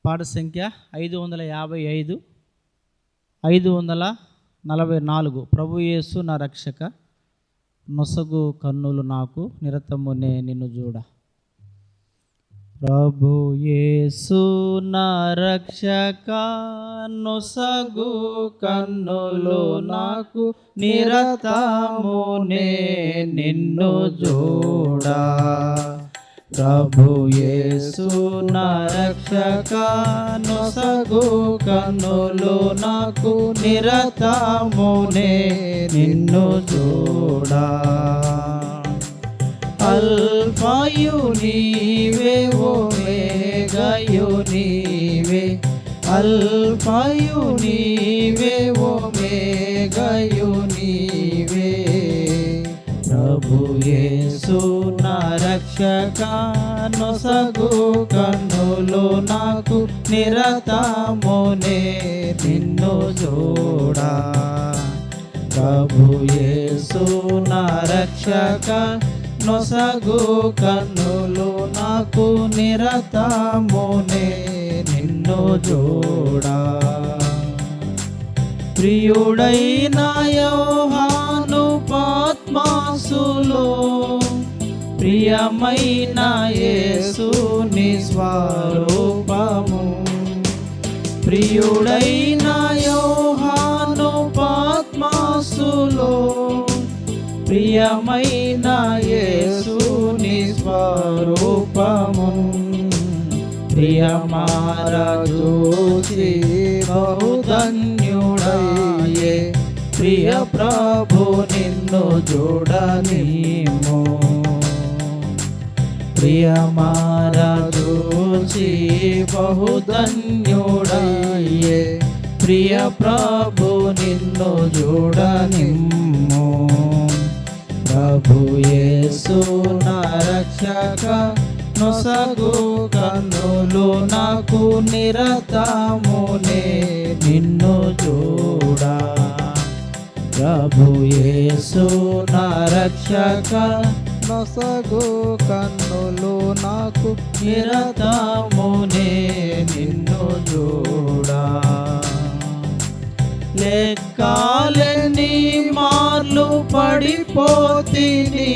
పాట సంఖ్య 555, 544. ప్రభు యేసు నా రక్షక, నొసగు కన్నులు నాకు నిరతమునే నిన్ను చూడ. ప్రభు యేసు నా రక్షక, నొసగు కన్నులు నాకు నిరతమునే నిన్ను చూడ. ప్రభు యేసు నా రక్షక, నొసగు కన్నులు నాకు నిరతమునే నిన్ను చూడ. అల్ఫాయు నీవే, ఒమేగాయు నీవే, అల్ఫాయు నీవే, ఒమేగాయు నీవే. ప్రభు యేసు నా రక్షక, నొసగు కన్నులు నాకు నిరతమునే నిన్ను చూడ. ప్రభు యేసు నా రక్షక, నొసగు కన్నులు నాకు నిరతమునే నిన్ను చూడ. ప్రియుడైన యోహాను పద్మాసులో, ప్రియమైన యేసుని స్వరూపము. ప్రియుడైన యోహాను పద్మాసులో, ప్రియమైన యేసుని స్వరూపము. ప్రియమార చూసి బహుధన్యుడయ్యే, ప్రియ ప్రభు నిన్ను చూడనిమ్ము. ప్రియమార చూసి బహుధన్యుడయ్యే, ప్రియ ప్రభు నిన్ను చూడనిమ్ము. ప్రభు యేసు నా రక్షక, నొసగు కన్నులు నాకు నిరతమునే నిన్ను చూడ. ప్రభు యేసు నా రక్షక, నొసగు కన్నులు నాకు నిరతమునే నిన్ను చూడ. లెక్కలెన్ని మార్లు పడిపోతిని,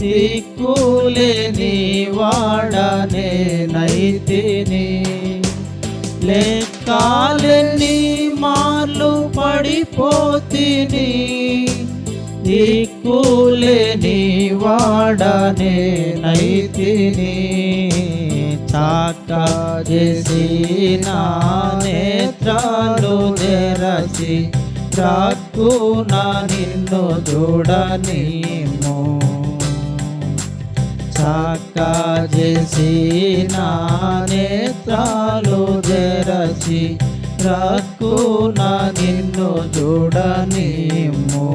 దిక్కులేని వాడనే నైతిని. లెక్కలెన్ని మార్లు పడిపోతిని, దిక్కులేని వాడనే నైతిని. చాక చేసి నా నేత్రాలు తెరచి, రాక్కున నిన్ను చూడనిమ్ము. చాక చేసి నా నేత్రాలు తెరచి, రాక్కున నిన్ను చూడనిమ్ము.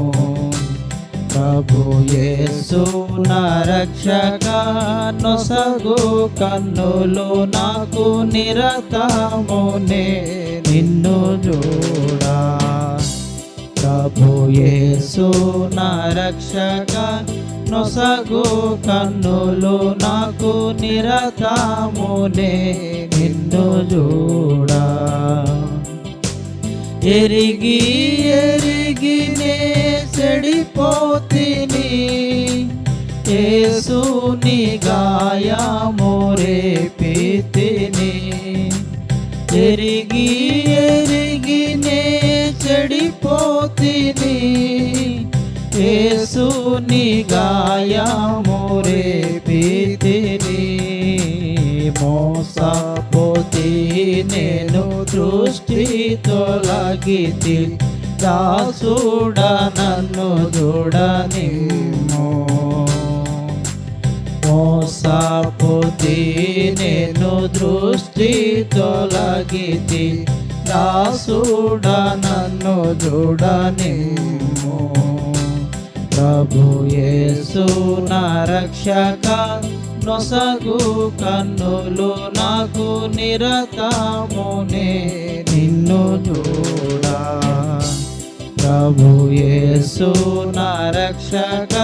ప్రభు యేసు నా రక్షక, నొసగు కన్నులు నాకు నిరతమునే నిన్ను చూడ. ప్రభు యేసు నా రక్షక, నొసగు కన్నులు నాకు నిరతమునే నిన్ను చూడ. ఎరిగి ఎరిగినే చెడిపోతిని, యేసుని గాయమురే పీతిని. ఎరిగి ఎరిగినే చెడిపోతిని, యేసుని గాయమురే పీతిని. మోసపోతి నేను దృష్టి తొలగితి, దాసుడ నన్ను చూడనిమ్ము. మోసపోతి నేను దృష్టి తొలగితి, దాసుడ నన్ను చూడనిమ్ము. ప్రభు యేసు నా రక్షక, నొసగు కన్నులు నాకు నిరతమునే నిన్ను చూడ. ప్రభు యేసు నా రక్షక,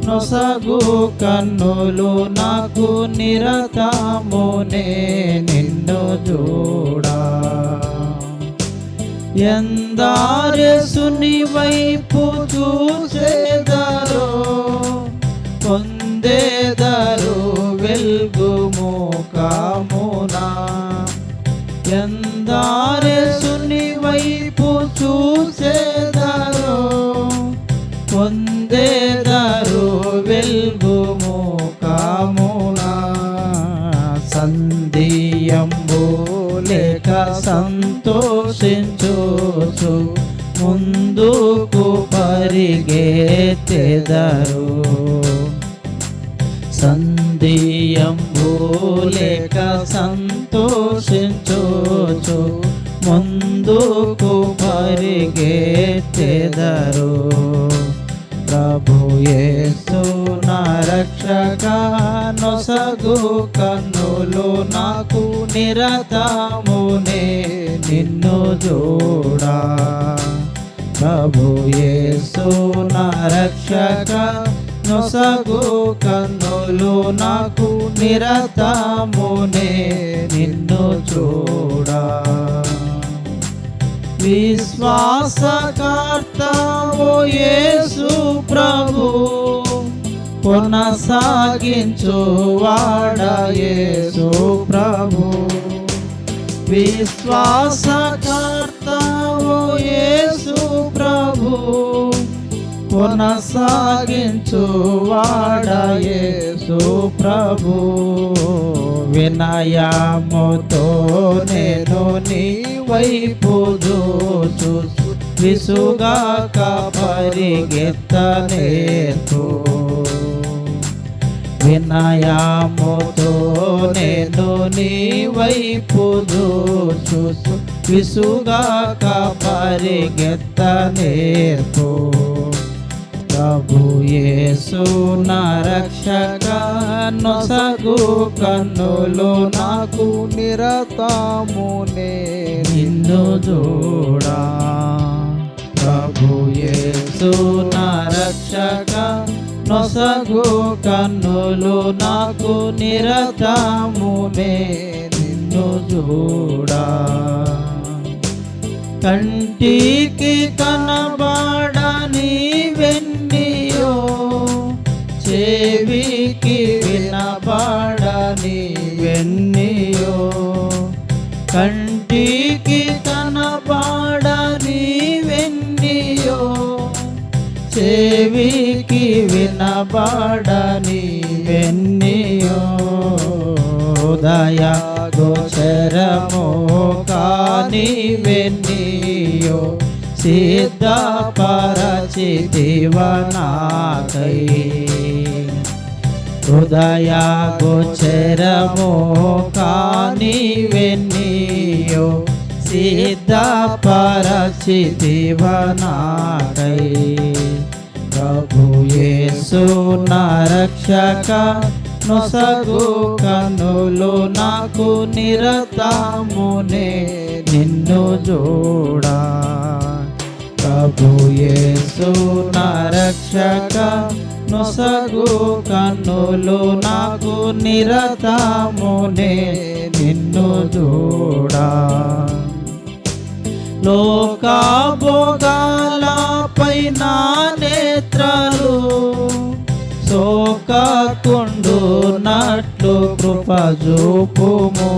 నొసగు కన్నులు నాకు నిరతమునే నిన్ను చూడా. ఎందారేసుని వైపు చూసేదారో పొందేదారు వెల్గు ముఖమునా. ఎందారేసుని వైపు చూసేదారో పొందేదారు వెల్గు ముఖమునా. సంధియంబు లేక సంతోషించుచు ముందుకు పరిగెత్తెదరు. సంధియంబు లేక సంతోషించుచు ముందుకు పరిగెత్తెదరు. ప్రభు యేసు నా రక్షక నొసగు కన్నులు నాకు నిరతమునే నిన్ను చూడా. ప్రభు యేసు నా రక్షక నొసగు కన్నులు నాకు నిరతమునే నిన్ను చూడా. విశ్వాసకర్త ఓ యేసు ప్రభు కొనసాగించు వాడ యేసు ప్రభు. విశ్వాసకర్త ఓ యేసు ప్రభు కొనసాగించు వాడ యేసు ప్రభు. వినయముతో నేను నీ వైపు చూచు విసుగాక పరిగెత్తనేర్పు. వినయముతో నేను నీ వైపు చూచు విసుగాక పరిగెత్తనేర్పు. ప్రభు యేసు నా రక్షక నొసగు కన్నులు నాకు నిరతమునే నిన్ను చూడా. ప్రభు యేసు నా రక్షక నొసగు కన్నులు నాకు నిరతమునే నిన్ను చూడా. కంటికి కనబడని వెన్నీయో చెవికి వినబడని వెన్నీయో. కంటికి కనబడని వెన్నీయో చెవికి వినబడని వెన్నీయో. హృదయ గోచరము కాని వెన్నీయో సిద్ధపరచితివ నాకై. హృదయ గోచరము కాని వెన్నీయో సిద్ధపరచితివ నాకై. ప్రభు యేసు నా రక్షక నొసగు కన్నులు నాకు నిరతమునే నిన్ను చూడా. ప్రభు యేసు నా రక్షక నొసగు కన్నులు నాకు నిరతమునే నిన్ను చూడా. లోకభోగాలపై నా నేత్రాలు సోకకుండునట్లు కృప చూపుము.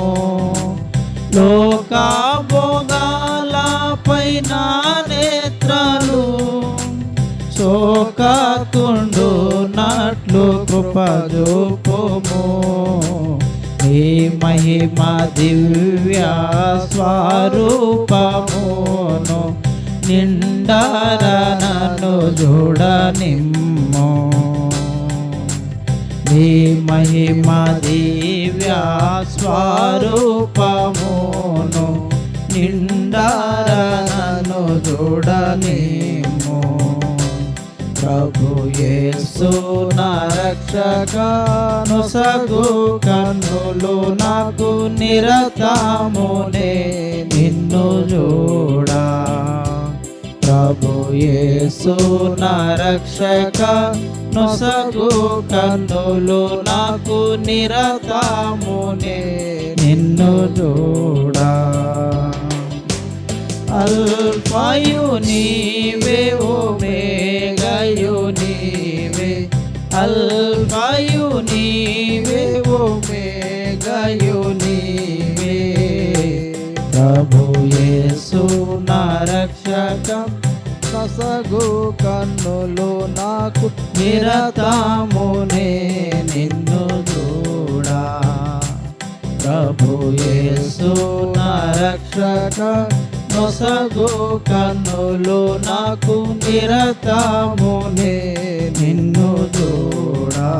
లోకభోగాలపై నా నేత్రాలు సోకకుండునట్లు కృప చూపుము. నీ మహిమ దివ్య స్వరూపమును నిండార నన్ను చూడనిమ్ము. నీ మహిమ దివ్య స్వరూపమును నిండార నన్ను చూడనిమ్ము. ప్రభు యేసు నా రక్షక నొసగు కన్నులు నాకు నిరతమునే నిన్ను చూడా. ప్రభు యేసు నా రక్షక నొసగు కన్నులు నాకు నిరతమునే నిన్ను చూడా. అల్ఫాయు నీవే ఓమేగాయు నీవే, అల్ఫాయు నీవే ఓమేగాయు నీవే. ప్రభు యేసు నా రక్షక నొసగు కన్నులు నాకు నిరతమునే నిన్ను చూడా. ప్రభు యేసు నా రక్షక నొసగు కన్నులు నాకు నిరతమునే నిన్ను చూడా.